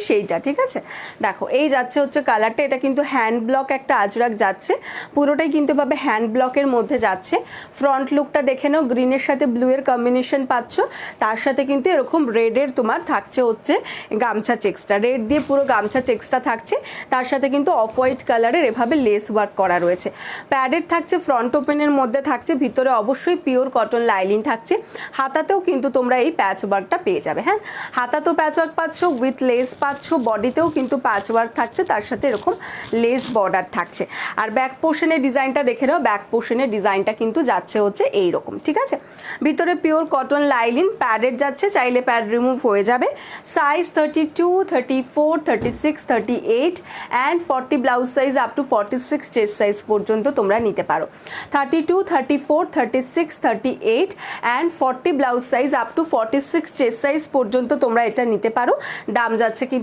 সেইটা, ঠিক আছে। দেখো এই যাচ্ছে হচ্ছে কালারটা, এটা কিন্তু হ্যান্ড ব্লক একটা আজরাক যাচ্ছে, পুরোটাই কিন্তু ভাবে হ্যান্ড ব্লকের মধ্যে যাচ্ছে। ফ্রন্ট লুকটা দেখে নাও, গ্রিনের সাথে ব্লু এর কম্বিনেশন পাচ্ছ, তার সাথে কিন্তু এরকম রেডের তোমার থাকছে হচ্ছে গামছা চেক্সটা, রেড দিয়ে পুরো গামছা চেক্সটা থাকছে, তার সাথে কিন্তু অফ হোয়াইট কালারের এভাবে লেস ওয়ার্ক করা রয়েছে। প্যাডেড থাকছে, ফ্রন্ট ওপেনের মধ্যে থাকছে, ভিতরে অবশ্যই পিওর কটন লাইলিন থাকছে। হাতাতেও কিন্তু তোমরা এই প্যাচ ওয়ার্কটা পেয়ে যাবে। হ্যাঁ, হাতাতেও প্যাচ ওয়ার্ক পাচ্ছ, উইথ লেস পাচ্ছ, বডিতেও কিন্তু প্যাচ ওয়ার্ক থাকছে, তার সাথে এরকম লেস বর্ডার থাকছে। আর ব্যাক পোর্শনের ডিজাইনটা দেখে নাও, ব্যাক পোর্শনের ডিজাইনটা কিন্তু যাচ্ছে হচ্ছে এইরকম, ঠিক আছে। ভিতরে পিওর কটন লাইলিন, প্যাডেড যাচ্ছে, চাইলে প্যাড রিমুভ হয়ে যাবে। Size 32, 34, 36, 38 and 40 blouse size up to 46 chest size পর্যন্ত তোমরা নিতে পারো। 32, 34, 36, 38 and 40 blouse size up to 46 chest size পর্যন্ত তোমরা এটা নিতে পারো। দাম যাচ্ছে কিন্তু